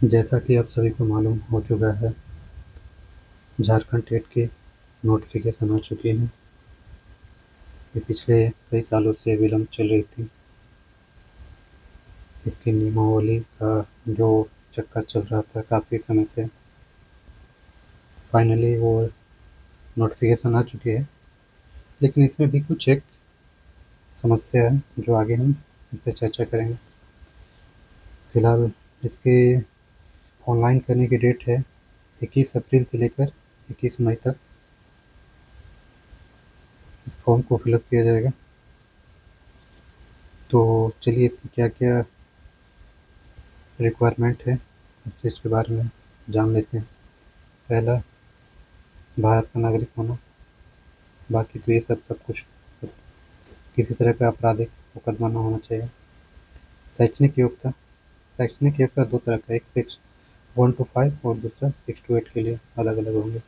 जैसा कि आप सभी को मालूम हो चुका है, झारखंड टेट की नोटिफिकेशन आ चुकी है। ये पिछले कई सालों से विलंब चल रही थी। इसकी नियमावली का जो चक्कर चल रहा था काफ़ी समय से, फाइनली वो नोटिफिकेशन आ चुकी है। लेकिन इसमें भी कुछ एक समस्या है जो आगे हम इस पर चर्चा करेंगे। फिलहाल इसके ऑनलाइन करने की डेट है 21 अप्रैल से लेकर 21 मई तक इस फॉर्म को फिलअप किया जाएगा। तो चलिए इसकी क्या क्या रिक्वायरमेंट है उस चीज़ के बारे में जान लेते हैं। पहला, भारत का नागरिक होना। बाकी तो ये सब कुछ किसी तरह का आपराधिक मुकदमा ना होना चाहिए। शैक्षणिक योग्यता। शैक्षणिक योग्यता दो तरह का, एक 6 1 to 5 और दूसरा 6 to 8 के लिए अलग अलग होंगे।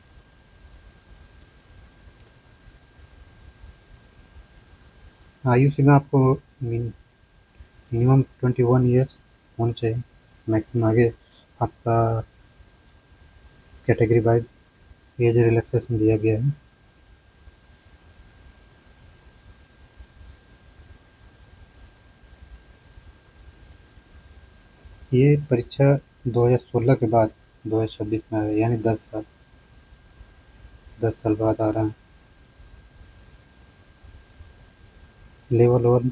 आयु सीमा आपको मिनिमम 21 ईयर्स होनी चाहिए। मैक्सिमम आगे आपका कैटेगरी वाइज एज रिलैक्सेशन दिया गया है। ये परीक्षा 2016 के बाद 2026 में आ रही है, यानी 10 साल बाद आ रहा है। लेवल 1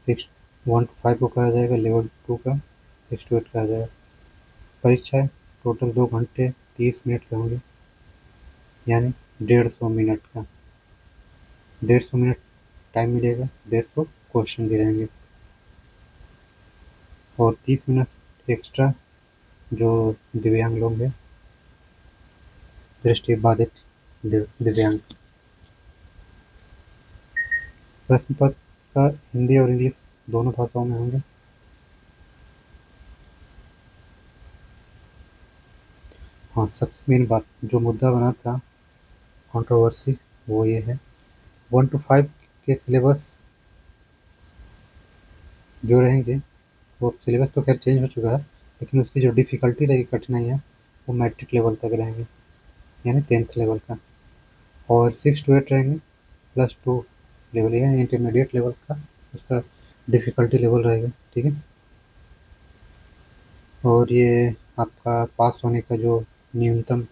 6 1 to 5 को कहा जाएगा, लेवल 2 का 6 to 8 कहा जाएगा। परीक्षाएं टोटल 2 घंटे 30 मिनट के होंगे, यानी 150 मिनट का 150 मिनट टाइम मिलेगा। 150 क्वेश्चन भी रहेंगे और 30 मिनट एक्स्ट्रा जो दिव्यांग लोग हैं, दृष्टि बाधित दिव्यांग। प्रश्न पत्र का हिंदी और इंग्लिश दोनों भाषाओं में होंगे। हाँ, सबसे मेन बात जो मुद्दा बना था कंट्रोवर्सी, वो ये है 1 to 5 के सिलेबस जो रहेंगे, वो सिलेबस तो खैर चेंज हो चुका है, लेकिन उसकी जो डिफ़िकल्टी रहेगी, कठिनाइयाँ, वो मैट्रिक लेवल तक रहेंगी, यानी 10th लेवल का। और 6 to 8 रहेंगे +2 लेवल, यानी इंटरमीडिएट लेवल का उसका डिफ़िकल्टी लेवल रहेगा। ठीक है। और ये आपका पास होने का जो न्यूनतम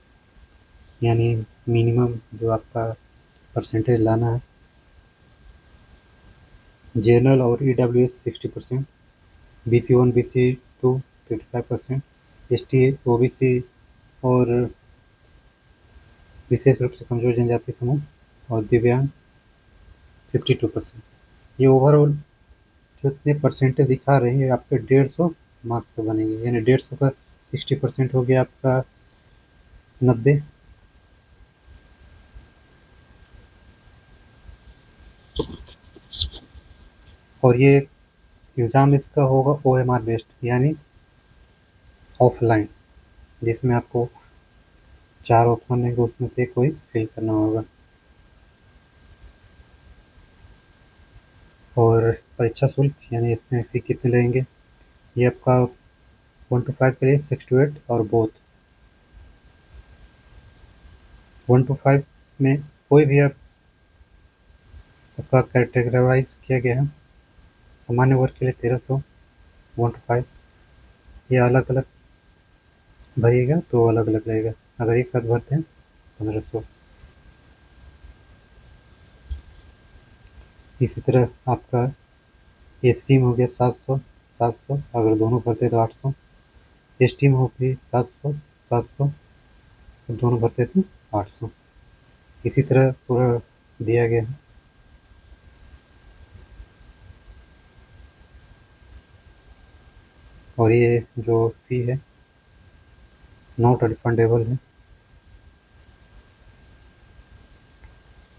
यानी मिनिमम जो आपका परसेंटेज लाना है, जनरल और EWS 60%, BC1 BC2 55%, ST OBC और विशेष रूप से कमजोर जनजाति समूह और दिव्यांग 52%। ये ओवरऑल जो इतने परसेंटेज दिखा रहे हैं, आपके 150 मार्क्स पे बनेंगे, यानी 150 का 60% हो गया आपका 90। और ये एग्ज़ाम इसका होगा OMR बेस्ड, यानी ऑफलाइन, जिसमें आपको 4 ऑप्शन है, उसमें से कोई फिल करना होगा। और परीक्षा शुल्क यानी इसमें फी कितने लगेंगे, ये आपका 1 to 5 के लिए 6 to 8 और बोथ 1 to 5 में कोई भी आपका कैटेगराइज किया गया है। सामान्य वर्ग के लिए 1300, 1 to 5 ये अलग अलग भरिएगा तो अलग अलग रहेगा। अगर एक साथ भरते हैं 1500। इसी तरह आपका SC में हो गया 700, 700 अगर दोनों भरते तो 800। ST में हो गई 700, 700 दोनों भरते तो 800। इसी तरह पूरा दिया गया है। और ये जो फी है नॉट रिफंडेबल है।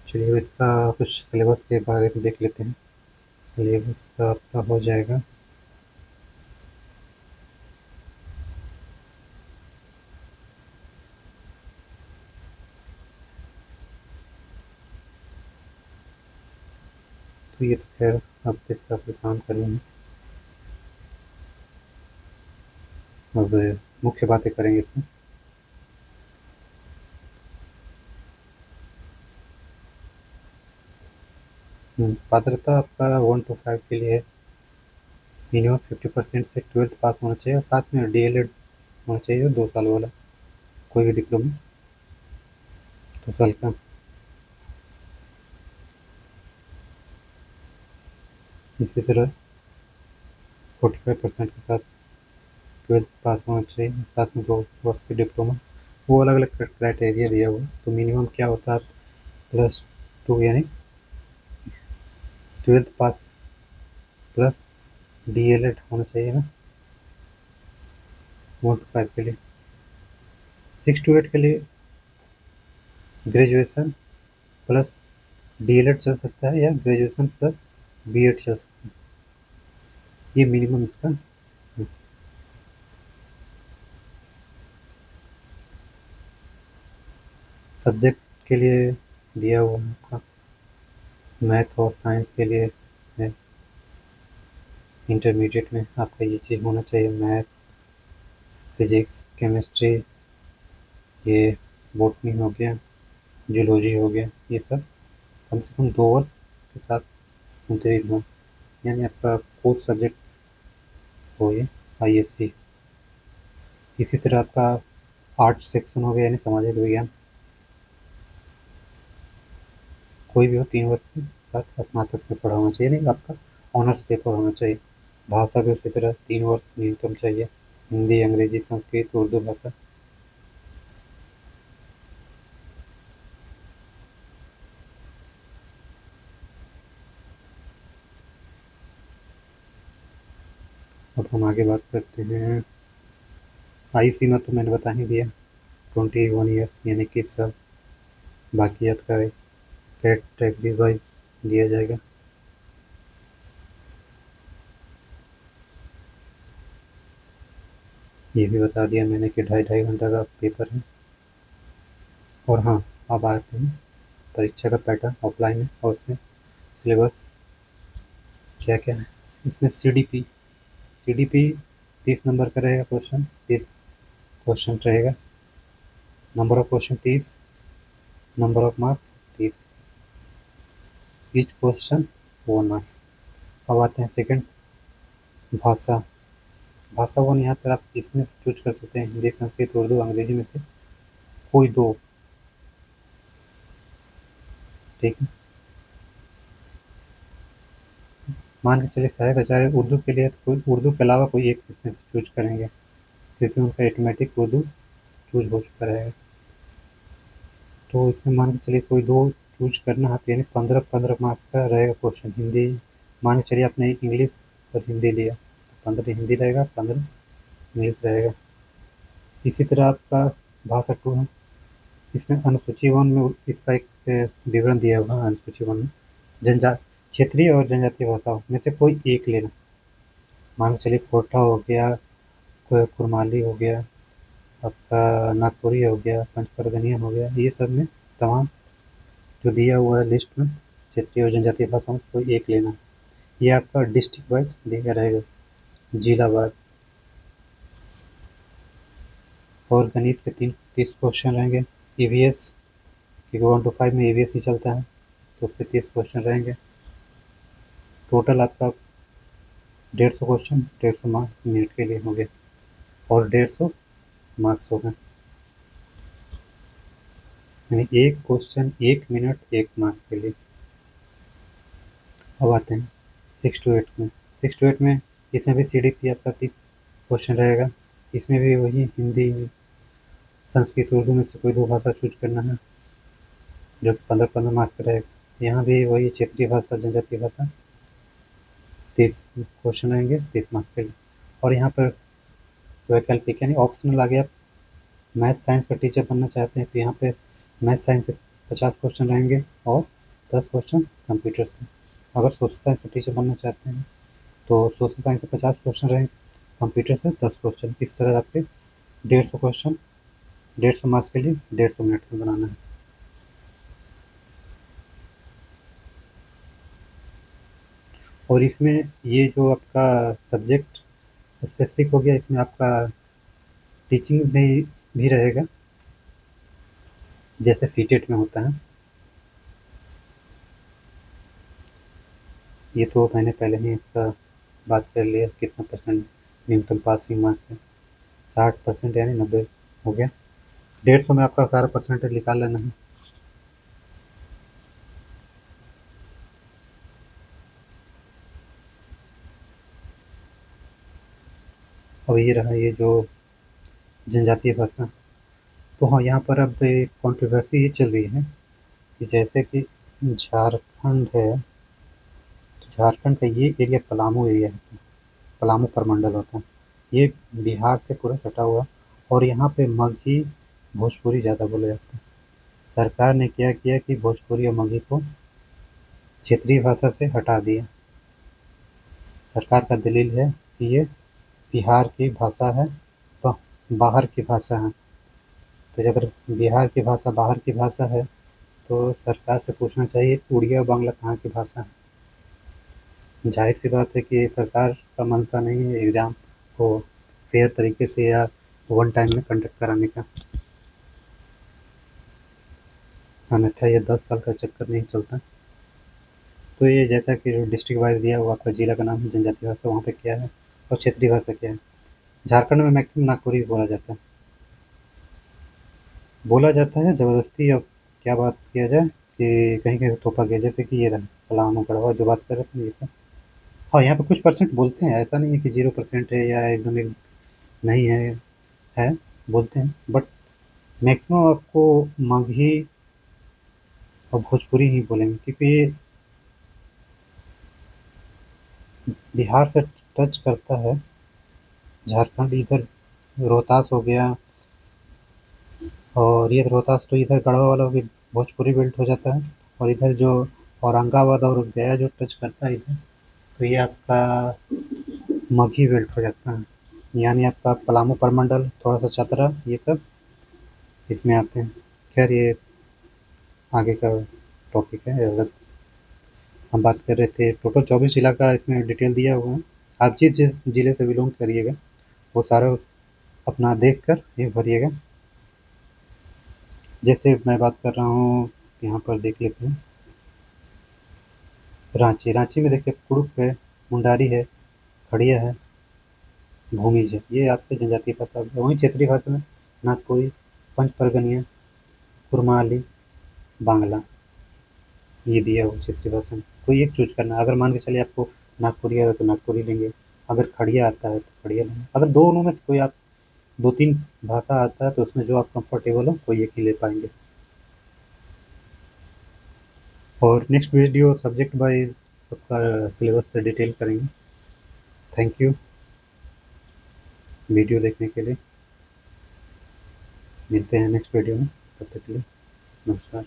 चलिए इसका कुछ सिलेबस के बारे में देख लेते हैं। सिलेबस का आपका हो जाएगा तो ये तो खैर आप इस हिसाब से काम कर लेंगे। अब मुख्य बातें करेंगे इसमें। पात्रता आपका 1 to 5 के लिए है। मिनिमम 50% से 12th पास होना चाहिए और साथ में DLED होना चाहिए 2 साल वाला, कोई भी डिप्लोमा 2 साल का। इसी तरह 45% के साथ 12th पास होना चाहिए, साथ में 2 वर्ष की डिप्लोमा। वो अलग अलग क्राइटेरिया दिया हुआ है। तो मिनिमम क्या होता है, +2 यानी 12th पास प्लस DLED होना चाहिए ना 1 to 5 के लिए। 6 to 8 के लिए ग्रेजुएशन प्लस DLED चल सकता है या ग्रेजुएशन प्लस B.Ed चल सकता है। ये मिनिमम इसका सब्जेक्ट के लिए दिया हुआ है आपका। मैथ और साइंस के लिए है। इंटरमीडिएट में आपका ये चीज़ होना चाहिए, मैथ, फिजिक्स, केमिस्ट्री, ये बॉटनी हो गया, जूलॉजी हो गया, ये सब कम से कम 2 वर्ष के साथ उत्तीर्ण हो, यानी आपका कोर्स सब्जेक्ट हो ये ISC। इसी तरह आपका आर्ट सेक्शन हो गया यानी सामाजिक विज्ञान, कोई भी हो 3 वर्ष के साथ स्नातक में पढ़ा होना चाहिए, नहीं आपका ऑनर्स पेपर होना चाहिए। भाषा भी उसी तरह 3 वर्ष न्यूनतम चाहिए, हिंदी, अंग्रेजी, संस्कृत, उर्दू भाषा। अब हम आगे बात करते हैं। आयु सीमा तो मैंने बता ही दिया, 21 ईयर्स यानी कि सब। बाकी आपका कैटेगरी वाइज दिया जाएगा। ये भी बता दिया मैंने कि 2.5 घंटा का पेपर है। और हाँ, अब आते हैं परीक्षा का पैटर्न ऑफलाइन है और उसमें सिलेबस क्या क्या है। इसमें CDP 30 नंबर का रहेगा क्वेश्चन, 30 क्वेश्चन रहेगा। Number of question 30, number of marks 30, each question 1 marks. अब आते हैं सेकंड, भाषा। भाषा वन यहाँ पर आप इसमें से चूज कर सकते हैं, हिंदी, संस्कृत, उर्दू, अंग्रेजी में से कोई दो। ठीक है, मान के चलिए सहायक आचार्य उर्दू के लिए, तो कोई उर्दू के अलावा कोई एक इसमें से चूज करेंगे, क्योंकि उनका ऑटोमेटिक उर्दू चूज हो चुका रहेगा। तो इसमें मान के चलिए कोई दो चूज करना है, तो यानी 15-15 मार्क्स का रहेगा क्वेश्चन। हिंदी, मान के चलिए आपने इंग्लिश और हिंदी लिया, तो 15 हिंदी रहेगा, 15 इंग्लिश रहेगा। इसी तरह आपका भाषा टू है, इसमें अनुसूची वन में इसका एक विवरण दिया हुआ है। अनुसूची वन में जनजा क्षेत्रीय और जनजातीय भाषाओं में से कोई एक लेना। मान के चलिए खोरठा हो गया, कुरमाली हो गया, आपका नागपुरी हो गया, पंचपरगनियन हो गया, ये सब में तमाम जो दिया हुआ है लिस्ट में क्षेत्रीय और जनजातीय भाषाओं में कोई एक लेना। ये आपका डिस्ट्रिक्ट वाइज दिया रहेगा, जिला वार। और गणित के 30 क्वेश्चन रहेंगे। EVS, क्योंकि 1 to 5 में EVS ही चलता है, तो उसके 30 क्वेश्चन रहेंगे। टोटल आपका 150 क्वेश्चन, 150 मार्क्स मिनट के लिए हो गए, और 150 मार्क्स हो गए, यानी एक क्वेश्चन 1 मिनट 1 मार्क्स के लिए। अब आते हैं 6 to 8 में। 6 to 8 में इसमें भी CDP आपका 30 क्वेश्चन रहेगा। इसमें भी वही हिंदी, संस्कृत, उर्दू में से कोई दो भाषा चूज करना है, जो कि 15-15 मार्क्स का रहेगा। यहाँ भी वही क्षेत्रीय भाषा, जनजातीय भाषा, 30 क्वेश्चन रहेंगे, 30 मार्क्स के लिए। और यहाँ पर वैकल्पिक यानी ऑप्शनल आ गया, मैथ साइंस का टीचर बनना चाहते हैं, तो यहाँ पे मैथ साइंस से 50 क्वेश्चन रहेंगे और 10 क्वेश्चन कंप्यूटर से। अगर सोशल साइंस का टीचर बनना चाहते हैं, तो सोशल साइंस से 50 क्वेश्चन रहेंगे, कंप्यूटर से 10 क्वेश्चन। इस तरह आपके 150 क्वेश्चन, 150 मार्क्स के लिए 150 मिनट में बनाना है। और इसमें ये जो आपका सब्जेक्ट स्पेसिफिक हो गया, इसमें आपका टीचिंग में भी रहेगा, जैसे सीटेट में होता है। ये तो मैंने पहले ही इसका बात कर लिया, कितना परसेंट न्यूनतम पासिंग मार्क्स है। 60% यानी 90 हो गया। 150 में आपका सारा परसेंटेज निकाल लेना है। अब ये रहा ये जो जनजातीय भाषा, तो हाँ, यहाँ पर अब एक कंट्रोवर्सी ये चल रही है कि जैसे कि झारखंड है, तो झारखंड का ये एरिया पलामू एरिया है, पलामू प्रमंडल होता है। ये बिहार से पूरा सटा हुआ, और यहाँ पे मगही भोजपुरी ज़्यादा बोला जाता है। सरकार ने क्या किया कि भोजपुरी और मगही को क्षेत्रीय भाषा से हटा दिया। सरकार का दलील है कि ये बिहार की भाषा है, तो बाहर की भाषा है। तो अगर बिहार की भाषा बाहर की भाषा है, तो सरकार से पूछना चाहिए उड़िया और बांग्ला कहाँ की भाषा है। जाहिर सी बात है कि सरकार का मंशा नहीं है एग्ज़ाम को फेयर तरीके से या वन टाइम में कंडक्ट कराने का, अन्यथा ये 10 साल का चक्कर नहीं चलता। तो ये जैसा कि जो डिस्ट्रिक्ट वाइज दिया हुआ आपका जिला का नाम है, जनजातीय भाषा वहाँ पे क्या है और क्षेत्रीय भाषा क्या है। झारखंड में मैक्सिमम नागपुरी बोला जाता है। बोला जाता है ज़बरदस्ती। अब क्या बात किया जाए कि कहीं कहीं थोपा गया, जैसे कि ये रहा पलामू गढ़वा जो बात कर रहे थे ये सब। हाँ, यहाँ पे कुछ परसेंट बोलते हैं, ऐसा नहीं है कि 0% है या एकदम एक नहीं है, बोलते हैं, बट मैक्सिमम आपको मगही और भोजपुरी ही बोलेंगे, क्योंकि ये बिहार से टच करता है। झारखंड इधर रोहतास हो गया, और ये रोहतास तो इधर गढ़वा वाला भी भोजपुरी बेल्ट हो जाता है, और इधर जो औरंगाबाद और गया जो टच करता है इधर, तो ये आपका मगही बेल्ट हो जाता है। यानी आपका पलामू परमंडल, थोड़ा सा चतरा, ये सब इसमें आते हैं। खैर ये आगे का टॉपिक है अलग। हम बात कर रहे थे टोटल 24 जिला का इसमें डिटेल दिया हुआ है। आप जिस जिस जिले से बिलोंग करिएगा वो सारा अपना देख कर ये भरिएगा। जैसे मैं बात कर रहा हूँ, यहाँ पर देख लेते हैं। रांची, रांची में देखिए कुड़ुक है, मुंडारी है, खड़िया है, भूमिज है। ये आपके जनजातीय भाषा हो गया। वहीं क्षेत्रीय भाषा में नागपुरी, पंच परगनिया, कुरमाली, बांग्ला, ये दिया हुआ क्षेत्रीय भाषा में। कोई एक चूज करना है। अगर मान के चलिए आपको नागपुरी आता है तो नागपुरी लेंगे, अगर खड़िया आता है तो खड़िया लेंगे। अगर दोनों में से कोई आप 2-3 भाषा आता है तो उसमें जो आप कंफर्टेबल हो कोई एक ही ले पाएंगे। और नेक्स्ट वीडियो सब्जेक्ट वाइज सबका सिलेबस से डिटेल करेंगे। थैंक यू वीडियो देखने के लिए। मिलते हैं नेक्स्ट वीडियो में, तब तक के लिए नमस्कार।